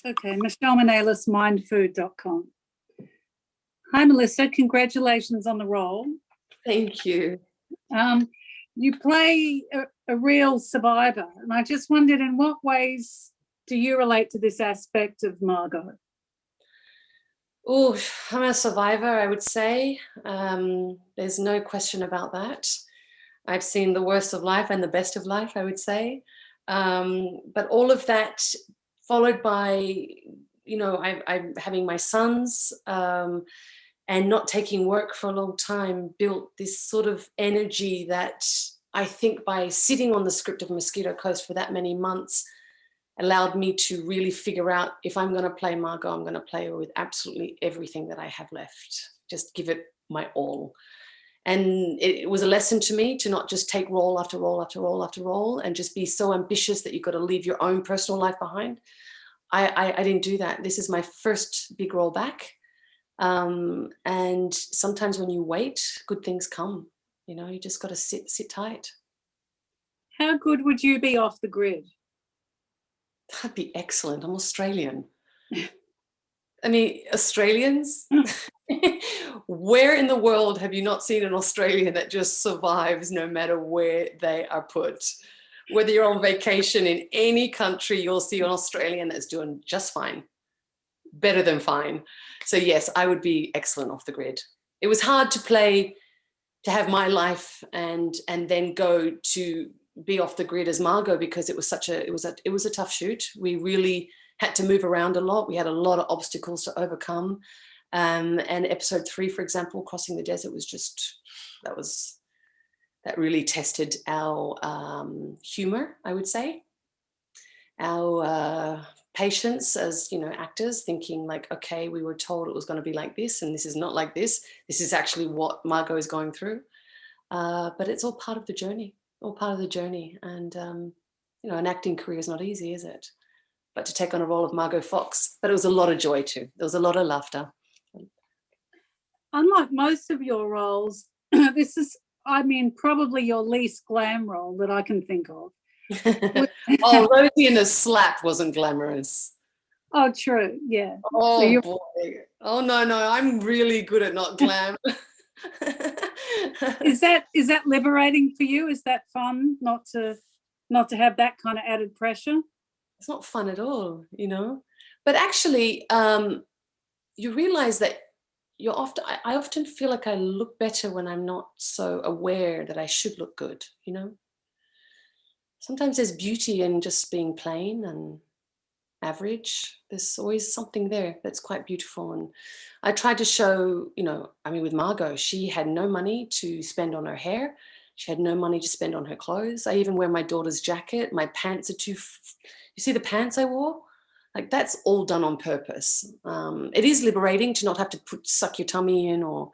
Okay, Michelle Manelis, MiNDFOOD.com. Hi, Melissa. Congratulations on the role. Thank you. You play a real survivor, and I just wondered, in what ways do you relate to this aspect of Margot? Oh, I'm a survivor, I would say. There's no question about that. I've seen the worst of life and the best of life, I would say. But all of that followed by, I'm having my sons and not taking work for a long time built this sort of energy that I think by sitting on the script of Mosquito Coast for that many months allowed me to really figure out, if I'm going to play Margot, I'm going to play her with absolutely everything that I have left. Just give it my all. And it was a lesson to me to not just take role after role after role after role and just be so ambitious that you've got to leave your own personal life behind. I didn't do that. This is my first big role back. And sometimes when you wait, good things come. You just got to sit tight. How good would you be off the grid? That'd be excellent. I'm Australian. I mean, Australians, where in the world have you not seen an Australian that just survives no matter where they are put? Whether you're on vacation in any country, you'll see an Australian that's doing just fine, better than fine. So yes, I would be excellent off the grid. It was hard to have my life and then go to be off the grid as Margot, because it was a tough shoot. We really had to move around a lot. We had a lot of obstacles to overcome. And episode 3, for example, Crossing the Desert, was just, that really tested our humor, I would say. Our patience as, actors, thinking like, okay, we were told it was going to be like this, and this is not like this. This is actually what Margot is going through. But it's all part of the journey. And, an acting career is not easy, is it? But to take on a role of Margot Fox, but it was a lot of joy too. There was a lot of laughter. Unlike most of your roles, this is, probably your least glam role that I can think of. Oh, Rosie in a Slap wasn't glamorous. Oh, true, yeah. Oh, so boy. Oh, no, I'm really good at not glam. Is that liberating for you? Is that fun not to have that kind of added pressure? It's not fun at all, But actually, you realize that I often feel like I look better when I'm not so aware that I should look good, Sometimes there's beauty in just being plain and average. There's always something there that's quite beautiful. And I tried to show, with Margot, she had no money to spend on her hair. She had no money to spend on her clothes. I even wear my daughter's jacket. My pants are you see the pants I wore? Like, that's all done on purpose. It is liberating to not have to suck your tummy in or,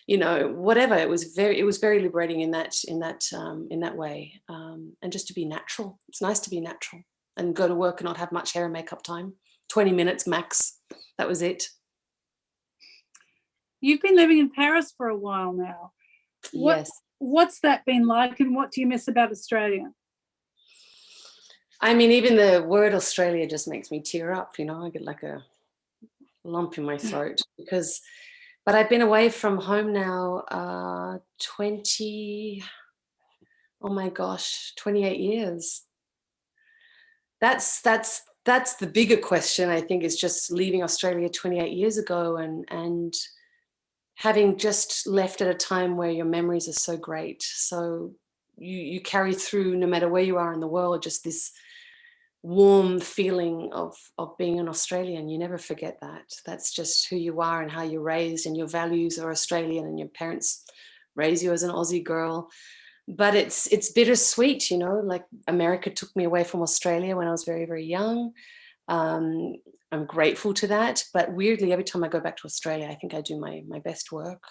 whatever. It was very liberating in that way. And just to be natural. It's nice to be natural and go to work and not have much hair and makeup time. 20 minutes max. That was it. You've been living in Paris for a while now. Yes. What's that been like, and what do you miss about Australia? Even the word Australia just makes me tear up, I get like a lump in my throat but I've been away from home now 28 years. That's the bigger question, I think, is just leaving Australia 28 years ago and having just left at a time where your memories are so great. So you carry through, no matter where you are in the world, just this warm feeling of being an Australian. You never forget that. That's just who you are and how you're raised, and your values are Australian, and your parents raise you as an Aussie girl. But it's bittersweet, like America took me away from Australia when I was very, very young. I'm grateful to that. But weirdly, every time I go back to Australia, I think I do my best work,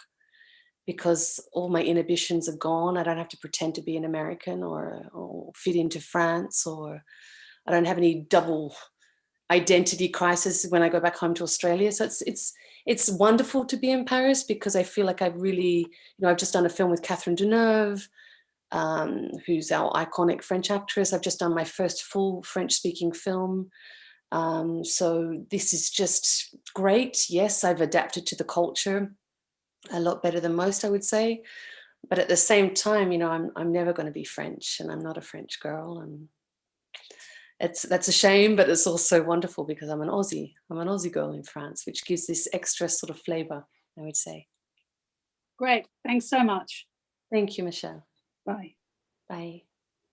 because all my inhibitions are gone. I don't have to pretend to be an American or fit into France, or I don't have any double identity crisis when I go back home to Australia. So it's wonderful to be in Paris, because I feel like I've really, I've just done a film with Catherine Deneuve, who's our iconic French actress. I've just done my first full French-speaking film. So this is just great. Yes, I've adapted to the culture a lot better than most, I would say. But at the same time, you know, I'm never going to be French, and I'm not a French girl. And that's a shame, but it's also wonderful because I'm an Aussie. I'm an Aussie girl in France, which gives this extra sort of flavor, I would say. Great. Thanks so much. Thank you, Michelle. Bye. Bye.